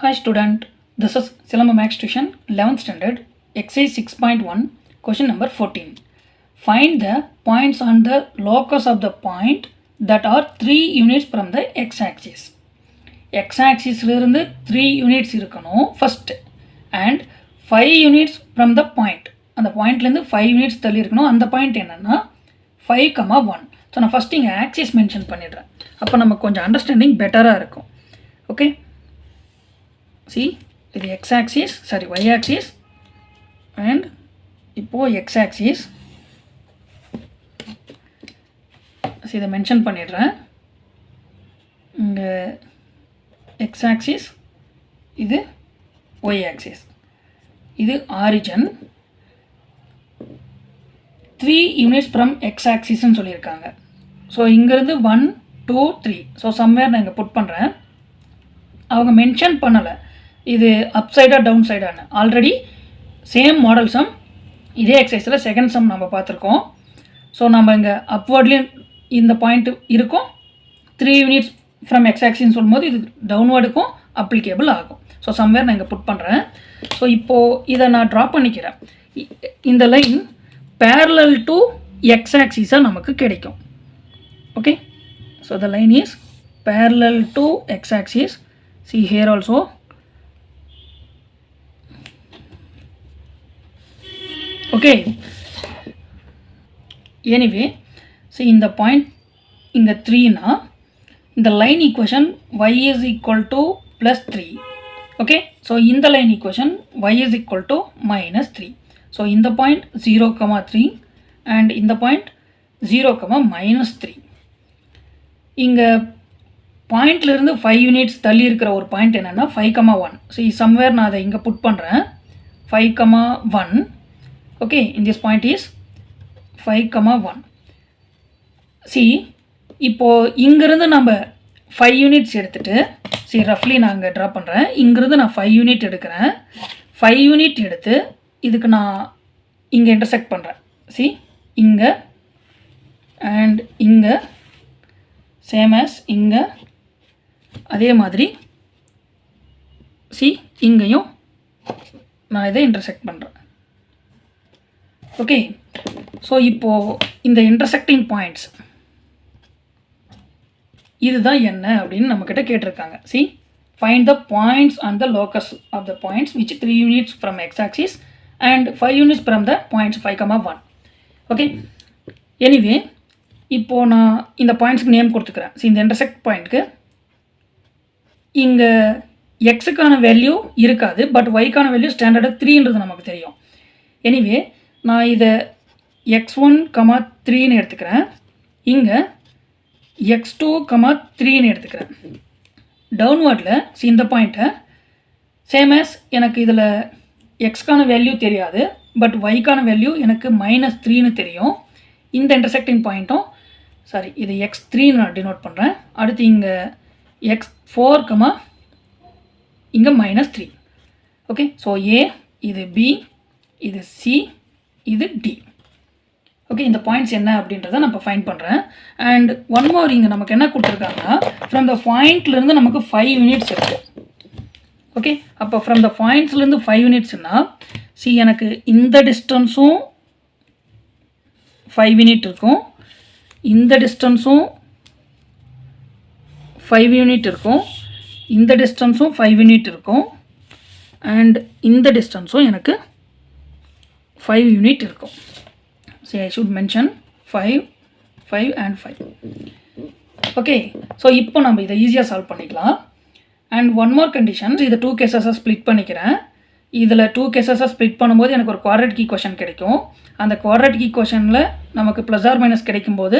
Hi student, this is Silamba Max Tuition 11th standard exercise 6.1 question number 14. Find the points on the locus of the point that are 3 units from the x-axis. X-axis இருந்து 3 units இருக்கணும் first and 5 units from the point. அந்த பாயிண்ட்லேருந்து 5 units தள்ளி இருக்கணும். அந்த point என்னன்னா 5,1. So நான் first இங்கே ஆக்சிஸ் மென்ஷன் பண்ணிடுறேன். அப்போ நமக்கு கொஞ்சம் அண்டர்ஸ்டாண்டிங் பெட்டராக இருக்கும். ஓகே, see இது x axis sorry y axis and இப்போ x axis see இதை மென்ஷன் பண்ணிடுறேன். இங்கே x axis இது y axis இது origin 3 units from x axis ன்னு சொல்லியிருக்காங்க. ஸோ இங்கேருந்து 1 2 3 ஸோ சம்வேர் நான் இங்கே புட் பண்ணுறேன். அவங்க மென்ஷன் பண்ணலை இது அப் சைடாக டவுன் சைடானு. ஆல்ரெடி சேம் மாடல் சம் இதே எக்ஸசைஸில் செகண்ட் சம் நம்ம பார்த்துருக்கோம். ஸோ நம்ம இங்கே அப்வர்ட்லேயும் இந்த பாயிண்ட் இருக்கும். 3 யூனிட்ஸ் ஃப்ரம் எக்ஸ் ஆக்சிஸ்ன்னு சொல்லும்போது இது டவுன்வர்டுக்கும் அப்ளிகேபிள் ஆகும். ஸோ சம்வேர் நான் இங்கே புட் பண்ணுறேன். ஸோ இப்போது இதை நான் ட்ரா பண்ணிக்கிறேன். இந்த line parallel to x axis நமக்கு கிடைக்கும். Okay, so the line is parallel to x axis. See here also. Okay, anyway, see in the point இங்கே 3னா இந்த line equation y is equal to plus 3. Okay, so இந்த line equation y is equal to minus 3. So இந்த point 0,3 and இந்த point 0,-3. இங்கே பாயிண்ட்லேருந்து 5 units தள்ளி இருக்கிற ஒரு பாயிண்ட் என்னென்னா 5,1. ஸோ சம்வேர் நான் அதை இங்கே புட் பண்ணுறேன். 5,1. Okay, in this point is 5,1. C இப்போது இங்கேருந்து நம்ம 5 யூனிட்ஸ் எடுத்துகிட்டு சரி ரஃப்லி நான் இங்கே ட்ரா பண்ணுறேன். இங்கேருந்து நான் 5 யூனிட் எடுக்கிறேன். 5 யூனிட் எடுத்து இதுக்கு நான் இங்கே இன்டர்செக்ட் பண்ணுறேன். சி இங்கே அண்ட் இங்கே சேம் ஆஸ் இங்கே அதே மாதிரி சி இங்கேயும் நான் இதை இன்டர்செக்ட் பண்ணுறேன். ஓகே, ஸோ இப்போது இந்த இன்டர்செக்டிங் பாயிண்ட்ஸ் இதுதான் என்ன அப்படின்னு நம்மக்கிட்ட கேட்டிருக்காங்க. C find the points and the locus of the points which 3 units from X axis and 5 units from the points 5,1. Okay, anyway இப்போது நான் இந்த பாயிண்ட்ஸ்க்கு நேம் கொடுத்துக்கிறேன். ஸோ இந்த இன்டர்செக்ட் பாயிண்ட்க்கு இங்கே எக்ஸுக்கான வேல்யூ இருக்காது, பட் ஒய்க்கான வேல்யூ ஸ்டாண்டர்டாக 3ன்றது நமக்கு தெரியும். எனிவே நான் இதை x1,3ன்னு எடுத்துக்கிறேன். இங்கே x2,3ன்னு எடுத்துக்கிறேன். டவுன்வர்டில் ஸோ இந்த பாயிண்ட்டை சேம் ஆஸ் எனக்கு இதில் எக்ஸ்க்கான வேல்யூ தெரியாது, பட் ஒய்க்கான வேல்யூ எனக்கு -3ன்னு தெரியும். இந்த இன்டர்செக்டிங் பாயிண்ட்டும் சாரி இது x3ன்னு நான் டினோட் பண்ணுறேன். அடுத்து இங்கே x4, இங்கே -3. ஓகே, ஸோ ஏ இது பி இது சி இது டி. ஓகே, இந்த பாயிண்ட்ஸ் என்ன அப்படின்றத நான் இப்போ ஃபைண்ட் பண்ணுறேன். அண்ட் ஒன் மோர் இங்கே நமக்கு என்ன கொடுத்துருக்காங்கன்னா ஃப்ரம் த பாயிண்ட்லேருந்து நமக்கு 5 யூனிட்ஸ் இருக்குது. ஓகே, அப்போ ஃப்ரம் த பாயிண்ட்ஸ்லேருந்து 5 யூனிட்ஸ்னால் சி எனக்கு இந்த டிஸ்டன்ஸும் 5 யூனிட் இருக்கும், இந்த டிஸ்டன்ஸும் 5 யூனிட் இருக்கும், இந்த டிஸ்டன்ஸும் 5 யூனிட் இருக்கும், அண்ட் இந்த டிஸ்டன்ஸும் எனக்கு 5 யூனிட் இருக்கும். So I should mention 5 5 and 5. Okay, so இப்போ நம்ம இதை ஈஸியாக சால்வ் பண்ணிக்கலாம். அண்ட் ஒன் மோர் கண்டிஷன், இது 2 கேசஸாக ஸ்ப்ளிட் பண்ணிக்கிறேன். இதில் 2 கேசஸாக ஸ்ப்ளிட் பண்ணும்போது எனக்கு ஒரு குவாட்ரேட்டிக் ஈக்குவேஷன் கிடைக்கும். அந்த குவாட்ரேட்டிக் ஈக்குவேஷனில் நமக்கு ப்ளஸ் ஆர் மைனஸ் கிடைக்கும்போது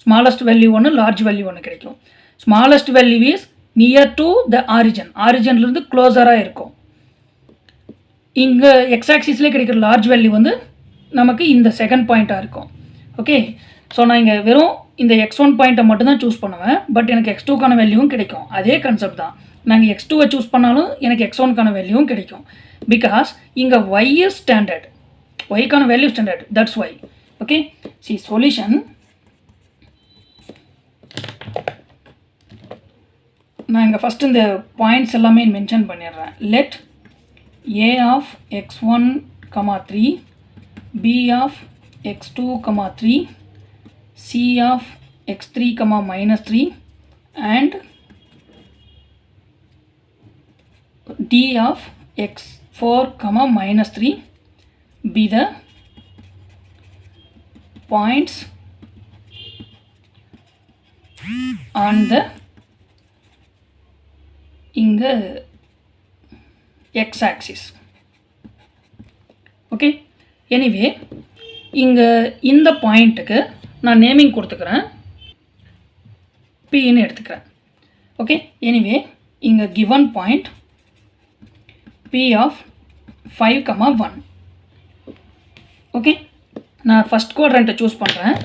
ஸ்மாலஸ்ட் வேல்யூ ஒன்று லார்ஜ் வேல்யூ ஒன்று கிடைக்கும். Smallest value is near to the ஆரிஜின்லேருந்து க்ளோஸராக இருக்கும். இங்கே எக்ஸ் ஆக்சிஸ்லேயே கிடைக்கிற லார்ஜ் வேல்யூ வந்து நமக்கு இந்த செகண்ட் பாயிண்ட்டாக இருக்கும். ஓகே, ஸோ நான் இங்கே வெறும் இந்த x1 பாயிண்ட்டை மட்டும்தான் சூஸ் பண்ணுவேன், பட் எனக்கு x2க்கான வேல்யூவும் கிடைக்கும். அதே கான்செப்ட் தான், நாங்கள் x2வை சூஸ் பண்ணாலும் எனக்கு x1க்கான வேல்யூவும் கிடைக்கும். பிகாஸ் இங்கே y இஸ் ஸ்டாண்டர்ட், ஒய்க்கான value standard, that's y. Okay, C solution நான் இங்கே ஃபஸ்ட்டு இந்த பாயிண்ட்ஸ் எல்லாமே மென்ஷன் பண்ணிடுறேன். Let a of x1, 3, b of x2, 3, c of x3, -3 and d of x4, -3 be the points on the இங்கே x axis. Okay, anyway இங்கே இந்த பாயிண்ட்டுக்கு நான் நேமிங் கொடுத்துக்கிறேன், Pன்னு எடுத்துக்கிறேன். ஓகே, எனிவே இங்கே given point P of 5, 1. Okay, நான் ஃபஸ்ட் குவாட்ரண்ட்டை சூஸ் பண்ணுறேன்.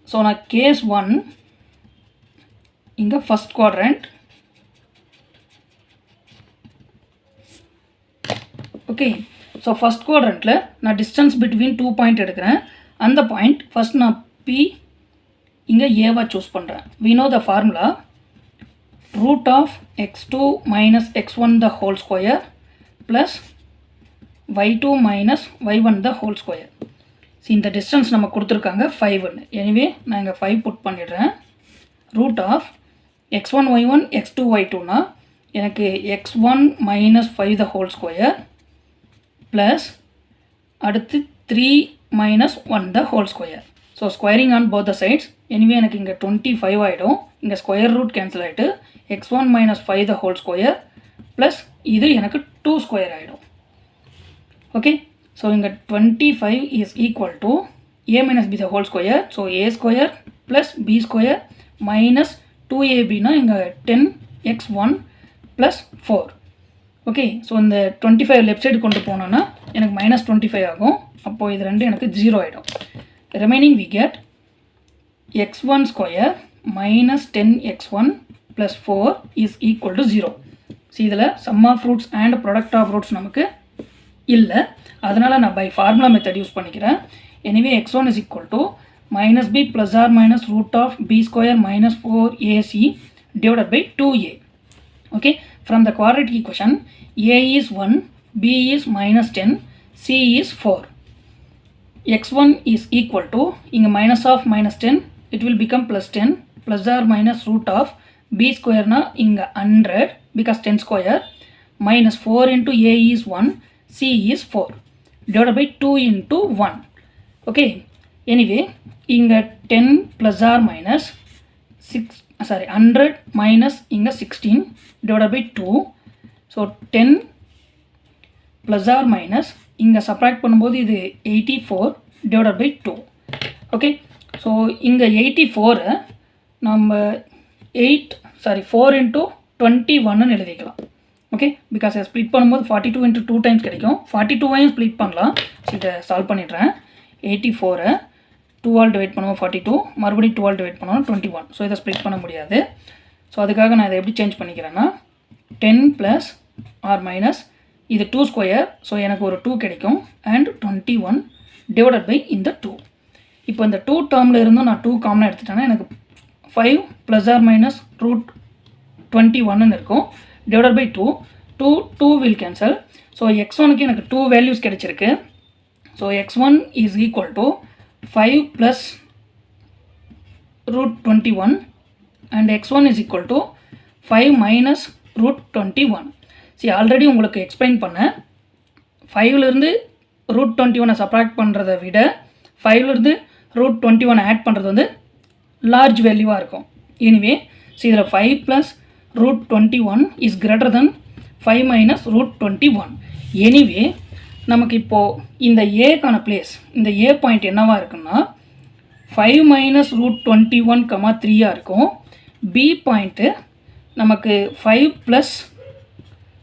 ஸோ நான் கேஸ் 1 இங்கே first quadrant. Okay, so first குவாட்ரண்ட்டில் நான் டிஸ்டன்ஸ் பிட்வீன் 2 பாயிண்ட் எடுக்கிறேன். அந்த பாயிண்ட் ஃபஸ்ட் நான் P இங்கே ஏவா சூஸ் பண்ணுறேன். we know the formula root of x2 minus x1 the whole square plus y2 minus y1 the whole square. So இந்த distance நம்ம கொடுத்துருக்காங்க 5ன்னு. எனிவே நான் இங்கே 5 புட் பண்ணிடுறேன். Root of x1 y1 x2 y2னா எனக்கு x1 minus 5 the whole square plus அடுத்து 3 minus 1 the whole square. So squaring on both the sides. Anyway எனக்கு இங்கே 25 ஆகிடும். இங்கே ஸ்கொயர் ரூட் கேன்சல் ஆகிட்டு x1 minus 5 the whole square plus இது எனக்கு 2 square ஆகிடும். ஓகே, ஸோ இங்கே 25 is equal to a minus b the whole square. So a square plus b square minus 2ab இங்கே 10x1 ப்ளஸ் 4. ஓகே, ஸோ இந்த 25 left side கொண்டு போனோன்னா எனக்கு -25 ஆகும். அப்போது இது ரெண்டு எனக்கு 0 ஆகிடும். Remaining we get x1 square minus 10x1 plus 4 is equal to 0. So இதில் sum of roots and product of roots நமக்கு இல்லை. அதனால் நான் பை ஃபார்முலா மெத்தட் யூஸ் பண்ணிக்கிறேன். Anyway x1 is equal to -b plus or minus root of b square minus 4ac divided by 2a. Okay, from the quadratic equation a is 1, b is -10, c is 4. x1 is equal to inga minus of -10 it will become +10 plus or minus root of b square na inga 100 because 10 square minus 4 into a is 1, c is 4 divided by 2 into 1. Okay, anyway inga 10 plus or minus 100 minus inga 16 divided by 2. So 10 plus or minus இங்கே subtract பண்ணும்போது இது 84 divided by 2. Okay, so இங்கே 84 நம்ம 4 into 21 எழுதிக்கலாம். Okay, because split பண்ணும்போது 42 into 2 times கிடைக்கும். 42வையும் split பண்ணலாம். So இதை சால்வ் பண்ணிடுறேன். 84 2ஆல் டிவைட் பண்ணுவோம் 42, மறுபடியும் 2ஆல் டிவைட் பண்ணுவோம் 21. ஸோ இதை ஸ்ப்ளிட் பண்ண முடியாது. ஸோ அதுக்காக நான் இதை எப்படி சேஞ்ச் பண்ணிக்கிறேன்னா 10 ப்ளஸ் ஆர் மைனஸ் இது 2 ஸ்கொயர். ஸோ எனக்கு ஒரு 2 கிடைக்கும் அண்ட் 21 டிவைடட் பை இந்த 2. இப்போ இந்த 2 டேர்மில் இருந்தும் நான் 2 காமனாக எடுத்துட்டேன்னா எனக்கு 5 ப்ளஸ் ஆர் மைனஸ் ரூட் 21ன்னு இருக்கும் divided by 2 will cancel. So x1க்கு எனக்கு 2 வேல்யூஸ் கிடைச்சிருக்கு. So x1 is equal to 5 plus root 21 and x1 is equal to 5 minus root 21. See, already உங்களுக்கு எக்ஸ்பிளைன் பண்ணேன். 5லேருந்து ரூட் 21 சப்ராக்ட் பண்ணுறதை விட 5லேருந்து ரூட் 21 ஆட் பண்ணுறது வந்து லார்ஜ் வேல்யூவாக இருக்கும். எனிவே இதில் 5 plus root 21 is greater than 5 minus root 21. Anyway நமக்கு இப்போது இந்த ஏக்கான பிளேஸ், இந்த ஏ பாயிண்ட் என்னவாக இருக்குன்னா 5 மைனஸ் ரூட் 21, 3 இருக்கும். பி பாயிண்ட்டு நமக்கு 5 ப்ளஸ்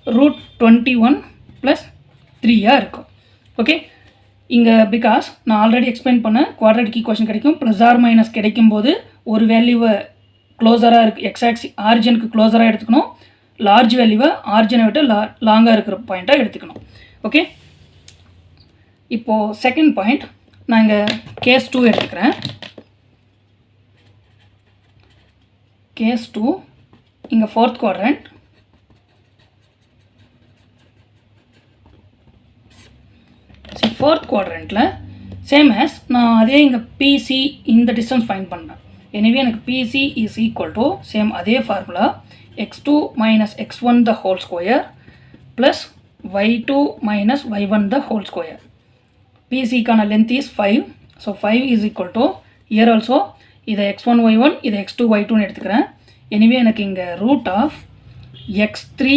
ரூட் 21 ப்ளஸ் 3 இருக்கும். ஓகே, இங்கே பிகாஸ் நான் ஆல்ரெடி எக்ஸ்பிளைன் பண்ண குவாட்ரேட்டிக் ஈக்குவேஷன் கிடைக்கும். ப்ளஸ் ஆர் மைனஸ் கிடைக்கும்போது ஒரு வேல்யூவை க்ளோஸராக இருக்குது எக்ஸாக்சி ஆரிஜனுக்கு க்ளோஸராக எடுத்துக்கணும். லார்ஜ் வேல்யூவை ஆரிஜனை விட்டு லாங்காக இருக்கிற பாயிண்ட்டாக எடுத்துக்கணும். ஓகே, இப்போது செகண்ட் பாயிண்ட் நான் இங்கே கேஸ் 2 எடுத்துக்கிறேன். கேஸ் 2 இங்கே ஃபோர்த் குவாட்ரண்ட், ஃபோர்த் குவாட்ரண்ட்டில் சேம் ஆஸ் நான் அதே இங்கே பிசி இந்த டிஸ்டன்ஸ் ஃபைண்ட் பண்ணுறேன். எனவே எனக்கு PC is equal to same அதே formula x2 minus x1 the whole square plus y2 minus y1 the whole square. பிசிக்கான length is 5. So 5 is equal to here also இதை x1 y1 இதை x2 y2ன்னு எடுத்துக்கிறேன். எனவே எனக்கு இங்கே root of x3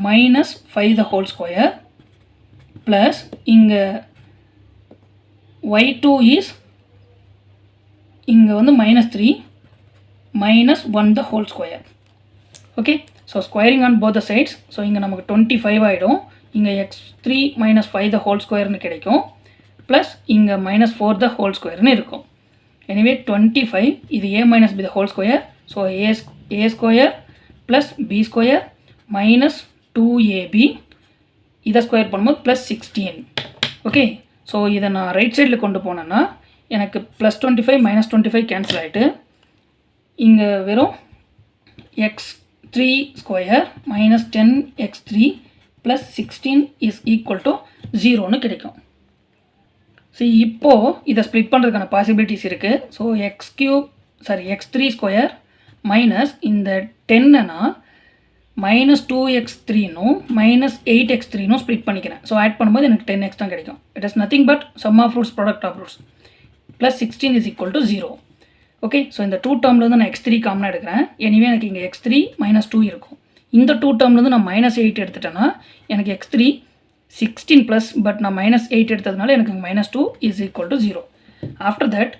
minus 5 the whole square plus இங்கே y2 is இங்கே வந்து -3 minus 1 the whole square. Okay, so squaring on both the sides. So இங்கே நமக்கு 25 ஆகிடும். இங்கே x3 minus 5 the whole squareன்னு கிடைக்கும். ப்ளஸ் இங்கே -4 the whole squareன்னு இருக்கும். எனவே 25 இது a minus b the whole square. So a square plus b square minus 2ab இதை ஸ்கொயர் பண்ணும்போது ப்ளஸ் 16. ஓகே, ஸோ இதை நான் ரைட் சைடில் கொண்டு போனேன்னா எனக்கு +25 -25 கேன்சல் ஆகிட்டு இங்கே வெறும் x3 square minus 10x3 plus 16 is equal to 0ன்னு கிடைக்கும். சரி, இப்போது இதை ஸ்ப்ளிட் பண்ணுறதுக்கான பாசிபிலிட்டிஸ் இருக்குது. ஸோ x3 ஸ்கொயர் மைனஸ் இந்த 10னா -2x3னும் -8x3னும் ஸ்ப்ளிட் பண்ணிக்கிறேன். ஸோ ஆட் பண்ணும்போது எனக்கு 10x தான் கிடைக்கும். It is nothing but sum of roots product of roots plus 16 is equal to 0. Okay, so இந்த 2 டேர்ம்லேருந்து நான் x3 காமனாக எடுக்கிறேன். எனவே எனக்கு இங்கே x3 -2 இருக்கும். இந்த 2 டேர்ம்லேருந்து நான் -8 எடுத்துட்டேன்னா எனக்கு x3 16 ப்ளஸ் பட் நான் -8 எடுத்ததுனால எனக்கு -2 is equal to 0. After that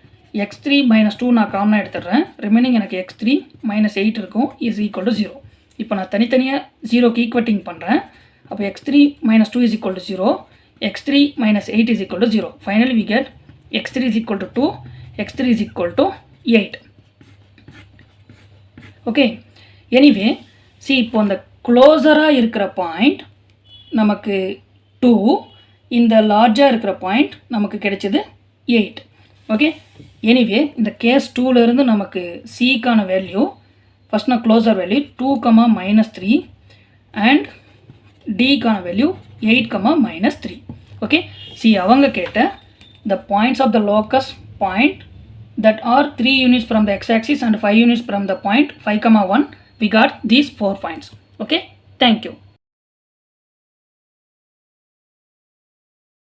x3 -2 நான் காமனாக எடுத்துடுறேன். ரிமைனிங் எனக்கு x3 -8 இருக்கும் இஸ் ஈக்குவல் டு 0. இப்போ நான் தனித்தனியாக 0க்கு ஈக்குவட்டிங் பண்ணுறேன். அப்போ x3 -2 is equal to 0, x3 -8 is equal to 0. Finally we get x3 is equal to 2, x3 is equal to 8. Okay, anyway C இப்போ அந்த க்ளோஸராக இருக்கிற பாயிண்ட் நமக்கு 2, இந்த லார்ஜாக இருக்கிற பாயிண்ட் நமக்கு கிடைச்சது 8. ஓகே, எனிவே இந்த கேஸ் 2லேருந்து நமக்கு சிக்கான வேல்யூ ஃபஸ்ட் நான் க்ளோஸர் வேல்யூ 2, -3 அண்ட் டிக்கான வேல்யூ 8, -3. ஓகே, சி அவங்க கேட்ட the points of the locus point that are 3 units from the x-axis and 5 units from the point 5, 1, we got these 4 points. Okay, thank you.